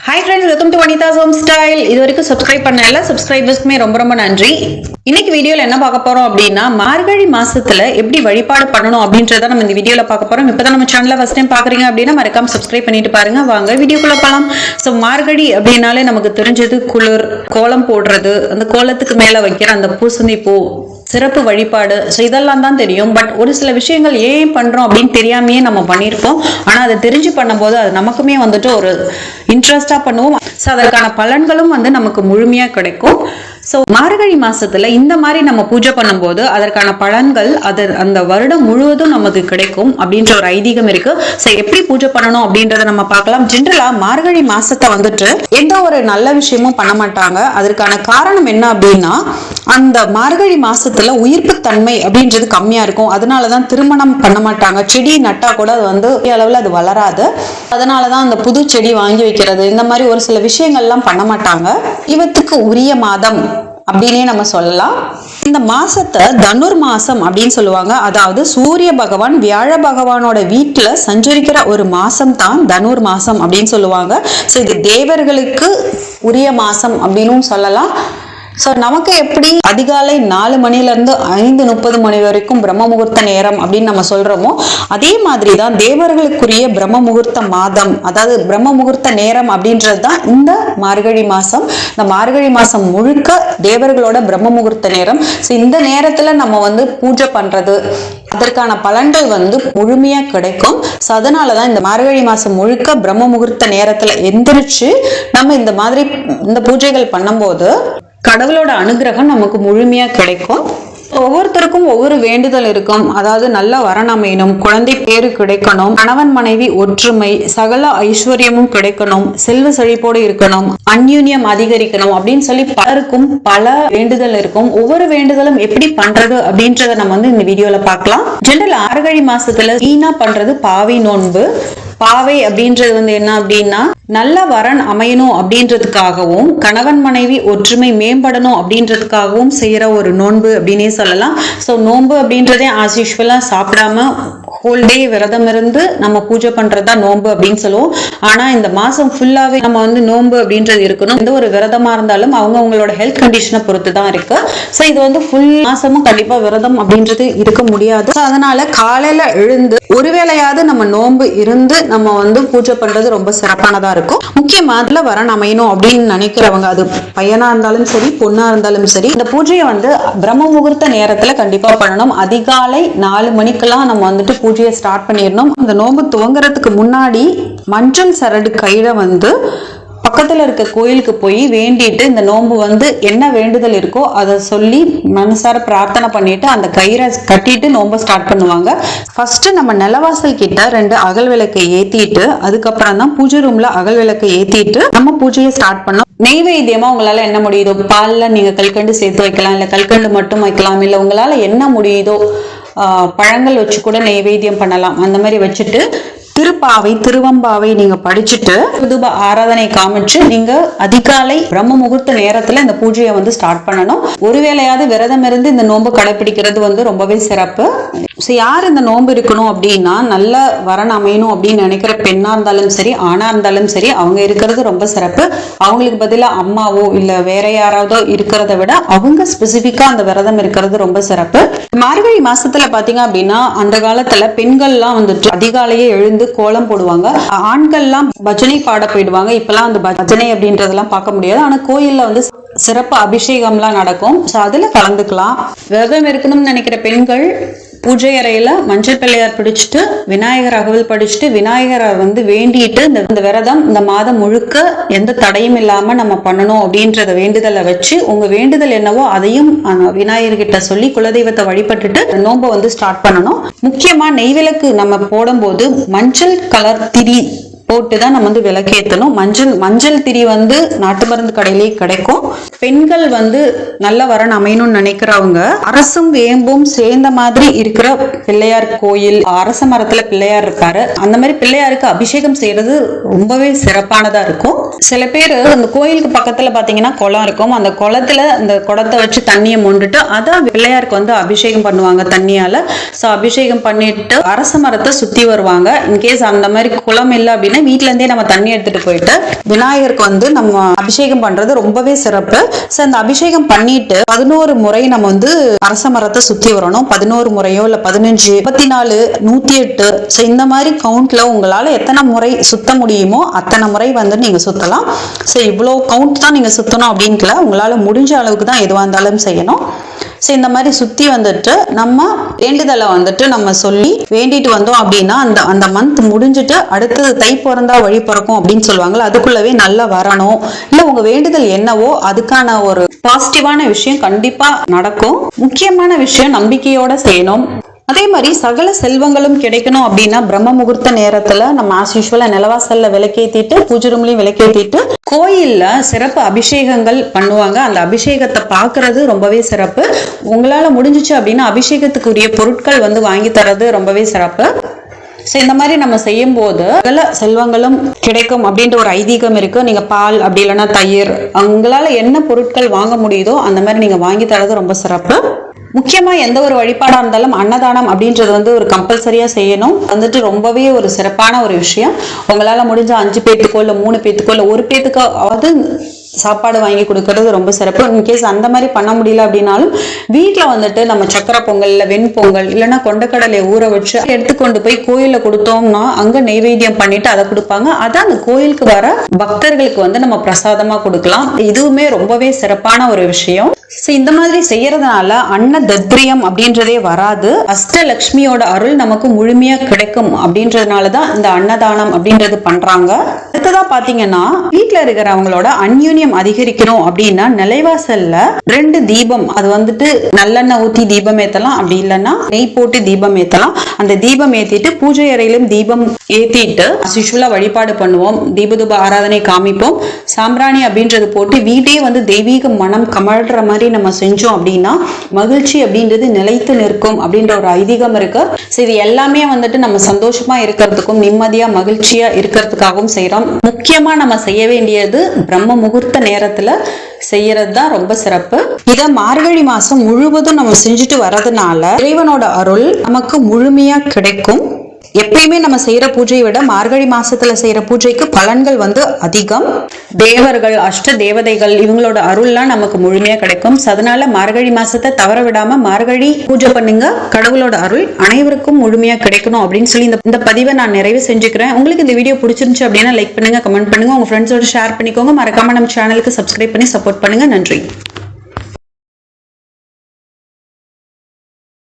Hi friends, welcome to Vanitha's Home Style. இது வரைக்கும் subscribe பண்ண எல்லா சப்ஸ்கிரைபர்ஸ்க்குமே ரொம்ப நன்றி. இன்னைக்கு வீடியோல என்ன பார்க்க போறோம் அப்படின்னா மார்கழி மாசத்துல எப்படி வழிபாடு பண்ணணும் அப்படின்றத நம்ம இந்த வீடியோல பார்க்க போறோம். இப்பதான் நம்ம சேனலை ஃபர்ஸ்ட் டைம் பாக்குறீங்க அப்படின்னா மறக்காம சப்ஸ்கிரைப் பண்ணிட்டு பாருங்க. வாங்க வீடியோக்குள்ள போலாம். சோ மார்கழி அப்படின்னாலே நமக்கு தெரிஞ்சது குளிர், கோலம் போடுறது, அந்த கோலத்துக்கு மேல வைக்கிற அந்த பூசணி பூ, சிறப்பு வழிபாடு, இதெல்லாம் தான் தெரியும். பட் ஒரு சில விஷயங்கள் ஏன் பண்றோம் அப்படின்னு தெரியாமையே நம்ம பண்ணியிருப்போம். ஆனா அதை தெரிஞ்சு பண்ணும்போது அது நமக்குமே வந்துட்டு ஒரு இன்ட்ரெஸ்டா பண்ணுவோம். ஸோ அதற்கான பலன்களும் நமக்கு முழுமையா கிடைக்கும். ஸோ மார்கழி மாசத்துல இந்த மாதிரி நம்ம பூஜை பண்ணும்போது அதற்கான பலன்கள் அந்த வருடம் முழுவதும் நமக்கு கிடைக்கும் அப்படின்ற ஒரு ஐதீகம் இருக்கு. ஸோ எப்படி பூஜை பண்ணணும் அப்படின்றத நம்ம பார்க்கலாம். ஜென்ரலா மார்கழி மாசத்தை வந்துட்டு எந்த ஒரு நல்ல விஷயமும் பண்ண மாட்டாங்க. அதற்கான காரணம் என்ன அப்படின்னா அந்த மார்கழி மாசத்துல உயிர்ப்பு தன்மை அப்படின்றது கம்மியா இருக்கும். அதனாலதான் திருமணம் பண்ண மாட்டாங்க. செடி நட்டா கூட அது அளவுல அது வளராது. அதனாலதான் அந்த புது செடி வாங்கி வைக்கிறது, இந்த மாதிரி ஒரு சில விஷயங்கள்லாம் பண்ண மாட்டாங்க. இவத்துக்கு உரிய மாதம் அப்படின்னே நம்ம சொல்லலாம். இந்த மாசத்தை தனுர் மாசம் அப்படின்னு சொல்லுவாங்க. அதாவது சூரிய பகவான் வியாழ பகவானோட வீட்டுல சஞ்சரிக்கிற ஒரு மாசம் தான் தனுர் மாசம் அப்படின்னு சொல்லுவாங்க. ஸோ இது தேவர்களுக்கு உரிய மாசம் அப்படின்னு சொல்லலாம். ஸோ நமக்கு எப்படி அதிகாலை 4 மணில இருந்து 5:30 மணி வரைக்கும் பிரம்ம முகூர்த்த நேரம் அப்படின்னு நம்ம சொல்றோமோ, அதே மாதிரி தான் தேவர்களுக்குரிய பிரம்ம முகூர்த்த மாதம், அதாவது பிரம்ம முகூர்த்த நேரம் அப்படின்றது தான் இந்த மார்கழி மாசம். இந்த மார்கழி மாசம் முழுக்க தேவர்களோட பிரம்ம முகூர்த்த நேரம். ஸோ இந்த நேரத்துல நம்ம பூஜை பண்றது, அதற்கான பலன்கள் முழுமையா கிடைக்கும். ஸோ அதனாலதான் இந்த மார்கழி மாசம் முழுக்க பிரம்ம முகூர்த்த நேரத்துல எந்திரிச்சு நம்ம இந்த பூஜைகள் பண்ணும்போது கடவுளோட அனுகிரகம் நமக்கு முழுமையா கிடைக்கும். ஒவ்வொருத்தருக்கும் ஒவ்வொரு வேண்டுதல் இருக்கும். அதாவது நல்ல வரன் அமையணும், குழந்தை பேரு கிடைக்கணும், கணவன் மனைவி ஒற்றுமை, சகல ஐஸ்வர்யமும் கிடைக்கணும், செல்வ செழிப்போடு இருக்கணும், அந்யூன்யம் அதிகரிக்கணும் அப்படின்னு சொல்லி பலருக்கும் பல வேண்டுதல் இருக்கும். ஒவ்வொரு வேண்டுதலும் எப்படி பண்றது அப்படின்றத நம்ம இந்த வீடியோல பார்க்கலாம். ஜெனரல் மார்கழி மாசத்துல வீணா பண்றது பாவை நோன்பு. பாவை அப்படின்றது என்ன அப்படின்னா நல்ல வரன் அமையணும் அப்படின்றதுக்காகவும் கணவன் மனைவி ஒற்றுமை மேம்படணும் அப்படின்றதுக்காகவும் செய்யற ஒரு நோன்பு அப்படின்னே சொல்லலாம். ஸோ நோன்பு அப்படின்றதே ஆஸ் யூஷுவலா சாப்பிடாம ஹோல் டே விரதம் இருந்து நம்ம பூஜை பண்றதா நோன்பு அப்படின்னு சொல்லுவோம். ஆனா இந்த மாசம் ஃபுல்லாவே நம்ம நோன்பு அப்படின்றது இருக்கணும். எந்த ஒரு விரதமா இருந்தாலும் அவங்களோட ஹெல்த் கண்டிஷனை பொறுத்து தான் இருக்கு. ஸோ இது ஃபுல் மாசமும் கண்டிப்பா விரதம் அப்படின்றது இருக்க முடியாது. அதனால காலையில எழுந்து ஒருவேளையாவது நம்ம நோன்பு இருந்து நம்ம பூஜை பண்றது ரொம்ப சிறப்பானதா இருக்கும். முக்கியமா அதுல வரன் அமையணும் அப்படின்னு நினைக்கிறவங்க, அது பையனா இருந்தாலும் சரி பொண்ணா இருந்தாலும் சரி, இந்த பூஜையை பிரம்ம முகூர்த்த நேரத்துல கண்டிப்பா பண்ணணும். அதிகாலை 4 மணிக்கெல்லாம் நம்ம பூஜையை ஸ்டார்ட் பண்ணிடணும். இந்த நோன்பு துவங்குறதுக்கு முன்னாடி மஞ்சள் சரடு கையில பக்கத்துல இருக்க கோயிலுக்கு போய் வேண்டிட்டு இந்த நோன்பு என்ன வேண்டுதல் இருக்கோ அதை சொல்லி மனசார பிரார்த்தனை பண்ணிட்டு அந்த கயிறை கட்டிட்டு நோன்பை ஸ்டார்ட் பண்ணுவாங்க. ஃபர்ஸ்ட் நம்ம நிலவாசல் கிட்ட 2 அகல் விளக்கை ஏத்திட்டு அதுக்கப்புறம் தான் பூஜை ரூம்ல அகல் விளக்கை ஏத்திட்டு நம்ம பூஜையை ஸ்டார்ட் பண்ணோம். நெய்வேத்தியமா உங்களால என்ன முடியுதோ, பால்ல நீங்க கல்கண்டு சேர்த்து வைக்கலாம், இல்ல கல்கண்டு மட்டும் வைக்கலாம், இல்ல உங்களால என்ன முடியுதோ பழங்கள் வச்சு கூட நெய்வேத்தியம் பண்ணலாம். அந்த மாதிரி வச்சுட்டு திருப்பாவை திருவம்பாவை நீங்க படிச்சுட்டு தூப ஆராதனை காமிச்சு நீங்க அதிகாலை பிரம்ம முகூர்த்த நேரத்துல இந்த பூஜையை ஸ்டார்ட் பண்ணணும். ஒருவேளையாவது விரதம் இருந்து இந்த நோன்பு கடைபிடிக்கிறது ரொம்பவே சிறப்பு. யார் இந்த நோன்பு இருக்கணும் அப்படின்னா நல்ல வரன் அமையணும் அப்படின்னு நினைக்கிற பெண்ணா இருந்தாலும் சரி ஆணா இருந்தாலும் சரி அவங்க இருக்கிறது ரொம்ப சிறப்பு. அவங்களுக்கு பதிலா அம்மாவோ இல்ல வேற யாராவதோ இருக்கிறத விட அவங்க ஸ்பெசிபிக்கா அந்த விரதம் இருக்கிறது ரொம்ப சிறப்பு. மார்கழி மாசத்துல பாத்தீங்க அப்படின்னா அந்த காலத்துல பெண்கள்லாம் அதிகாலையே எழுந்து கோலம் போடுவாங்க. ஆண்கள்லாம் பஜனை பாட போயிடுவாங்க. இப்பெல்லாம் அந்த பஜனை அப்படின்றதெல்லாம் பார்க்க முடியாது. ஆனா கோயில்ல சிறப்பு அபிஷேகம்லாம் நடக்கும். அதுல கலந்துக்கலாம். விரதம் இருக்கணும்னு நினைக்கிற பெண்கள் பூஜை அறையில மஞ்சள் பிள்ளையார் பிடிச்சிட்டு விநாயகர் அகவல் படிச்சுட்டு விநாயகரை வேண்டிட்டு இந்த விரதம் இந்த மாதம் முழுக்க எந்த தடையும் இல்லாம நம்ம பண்ணணும் அப்படின்றத வேண்டுதலை வச்சு உங்க வேண்டுதல் என்னவோ அதையும் விநாயகர்கிட்ட சொல்லி குலதெய்வத்தை வழிபட்டுட்டு நோன்பை ஸ்டார்ட் பண்ணணும். முக்கியமா நெய்விளக்கு நம்ம போடும்போது மஞ்சள் கலர் திரி போட்டுதான் நம்ம விளக்கேற்றணும். மஞ்சள் திரி நாட்டு மருந்து கடையிலேயே கிடைக்கும். பெண்கள் நல்ல வரன் அமையணும்னு நினைக்கிறவங்க அரசும் வேம்பும் சேர்ந்த மாதிரி இருக்கிற பிள்ளையார் கோயில், அரச மரத்துல பிள்ளையார் இருப்பாரு, அந்த மாதிரி பிள்ளையாருக்கு அபிஷேகம் செய்யறது ரொம்பவே சிறப்பானதா இருக்கும். சில பேர் அந்த கோயிலுக்கு பக்கத்துல பாத்தீங்கன்னா குளம் இருக்கும். அந்த குளத்துல அந்த குடத்தை வச்சு தண்ணியை மொண்டுட்டு அதான் பிள்ளையாருக்கு அபிஷேகம் பண்ணுவாங்க தண்ணியால. சோ அபிஷேகம் பண்ணிட்டு அரச மரத்தை சுத்தி வருவாங்க. இன்கேஸ் அந்த மாதிரி குளம் இல்லை அப்படின்னா அப்படின்னா வீட்ல இருந்தே நம்ம தண்ணி எடுத்துட்டு போயிட்டு விநாயகருக்கு வந்து நம்ம அபிஷேகம் பண்றது ரொம்பவே சிறப்பு. சோ அந்த அபிஷேகம் பண்ணிட்டு 11 முறை நம்ம வந்து அரச மரத்தை சுத்தி வரணும். 11 முறையோ இல்ல 15, 34, 108. சோ இந்த மாதிரி கவுண்ட்ல உங்களால எத்தனை முறை சுத்த முடியுமோ அத்தனை முறை வந்து நீங்க சுத்தலாம். சோ இவ்வளவு கவுண்ட் தான் நீங்க சுத்தணும் அப்படின்ட்டுல உங்களால முடிஞ்ச அளவுக்கு தான் எதுவா இருந்தாலும் செய்யணும். சோ இந்த மாதிரி சுத்தி வந்துட்டு நம்ம வேண்டுதலை வந்துட்டு நம்ம சொல்லி வேண்டிட்டு வந்தோம் அப்படின்னா அந்த மந்த் முடிஞ்சிட்டு அடுத்தது தை பிறந்தா வழி பிறக்கும் அப்படின்னு சொல்லுவாங்கல்ல, அதுக்குள்ளவே நல்லா வரணும். இல்ல உங்க வேண்டுதல் என்னவோ அதுக்கான ஒரு பாசிட்டிவான விஷயம் கண்டிப்பா நடக்கும். முக்கியமான விஷயம் நம்பிக்கையோட செய்யணும். அதே மாதிரி சகல செல்வங்களும் கிடைக்கணும் அப்படின்னா பிரம்ம முகூர்த்த நேரத்துல நம்ம ஆஸ் யூஷுவலா நிலவாசல்ல விளக்கேத்திட்டு பூஜை ரூம்லயும் விளக்கேத்திட்டு கோயில்ல சிறப்பு அபிஷேகங்கள் பண்ணுவாங்க. அந்த அபிஷேகத்தை பாக்குறது ரொம்பவே சிறப்பு. உங்களால முடிஞ்சிச்சு அப்படின்னா அபிஷேகத்துக்குரிய பொருட்கள் வந்து வாங்கி தரது ரொம்பவே சிறப்பு. சோ இந்த மாதிரி நம்ம செய்யும் போது சகல செல்வங்களும் கிடைக்கும் அப்படின்ற ஒரு ஐதீகம் இருக்கு. நீங்க பால் அப்படி இல்லைன்னா தயிர் உங்களால என்ன பொருட்கள் வாங்க முடியுதோ அந்த மாதிரி நீங்க வாங்கி தரது ரொம்ப சிறப்பு. முக்கியமா எந்த ஒரு வழிபாடா இருந்தாலும் அன்னதானம் அப்படின்றது வந்து ஒரு கம்பல்சரியா செய்யணும். வந்துட்டு ரொம்பவே ஒரு சிறப்பான ஒரு விஷயம். உங்களால முடிஞ்ச 5 பேத்துக்கோ இல்ல 3 பேத்துக்கோ இல்ல 1 பேத்துக்காவது சாப்பாடு வாங்கி கொடுக்கறது ரொம்ப சிறப்பு. இன்கேஸ் அந்த மாதிரி பண்ண முடியல அப்படின்னாலும் வீட்டுல வந்துட்டு நம்ம சக்கரை பொங்கல் இல்ல வெண்பொங்கல் இல்லைன்னா கொண்டக்கடலை ஊற வச்சு எடுத்துக்கொண்டு போய் கோயில்ல கொடுத்தோம்னா அங்க நெய்வேத்தியம் பண்ணிட்டு அதை கொடுப்பாங்க. அதான் அந்த கோயிலுக்கு வர பக்தர்களுக்கு வந்து நம்ம பிரசாதமா கொடுக்கலாம். இதுவுமே ரொம்பவே சிறப்பான ஒரு விஷயம். இந்த மாதிரி செய்யறதுனால அன்ன தத்ரியம் அப்படின்றதே வராது. அஷ்டலட்சுமியோட அருள் நமக்கு முழுமையா கிடைக்கும் அப்படின்றதுனாலதான் இந்த அன்னதானம் அப்படின்றது பண்றாங்க. அடுத்ததா பாத்தீங்கன்னா வீட்டுல இருக்கிறவங்களோட அந்யூன்யம் அதிகரிக்கணும் அப்படின்னா நிலைவாசல்ல 2 தீபம், அது வந்துட்டு நல்லெண்ணெய் ஊத்தி தீபம் ஏத்தலாம், அப்படி இல்லைன்னா நெய் போட்டு தீபம் ஏத்தலாம். அந்த தீபம் ஏத்திட்டு பூஜை அறையிலும் தீபம் ஏத்திட்டு யூசுவலா வழிபாடு பண்ணுவோம். தீபதூப ஆராதனை காமிப்போம். சாம்பிராணி அப்படின்றது போட்டு வீட்டே வந்து தெய்வீக மனம் கமழ்ற மாதிரி நம்ம செஞ்சோம் அப்படின்னா மகிழ்ச்சி அப்படின்றது நிலைத்து நிற்கும் அப்படின்ற ஒரு ஐதீகம் இருக்கு. இது எல்லாமே வந்துட்டு நம்ம சந்தோஷமா இருக்கிறதுக்கும் நிம்மதியா மகிழ்ச்சியா இருக்கிறதுக்காகவும் செய்யறோம். முக்கியமா நம்ம செய்ய வேண்டியது பிரம்ம முகூர்த்த நேரத்துல செய்யறது தான் ரொம்ப சிறப்பு. இத மார்கழி மாசம் முழுவதும் நம்ம செஞ்சுட்டு வரதுனால இறைவனோட அருள் நமக்கு முழுமையா கிடைக்கும். எப்பயுமே நம்ம செய்யற பூஜையை விட மார்கழி மாசத்துல செய்யற பூஜைக்கு பலன்கள் வந்து அதிகம். தேவர்கள் அஷ்ட தேவதைகள் இவங்களோட அருள்லாம் நமக்கு முழுமையா கிடைக்கும். அதனால மார்கழி மாசத்தை தவற விடாம மார்கழி பூஜை பண்ணுங்க. கடவுளோட அருள் அனைவருக்கும் முழுமையா கிடைக்கணும் அப்படின்னு சொல்லி இந்த பதிவை நான் நிறைவு செஞ்சுக்கிறேன். உங்களுக்கு இந்த வீடியோ பிடிச்சிருந்துச்சு அப்படின்னா லைக் பண்ணுங்க, கமெண்ட் பண்ணுங்க, உங்க ஃப்ரெண்ட்ஸோட ஷேர் பண்ணிக்கோங்க. மறக்காம நம்ம சேனலுக்கு சப்ஸ்கிரைப் பண்ணி சப்போர்ட் பண்ணுங்க. நன்றி.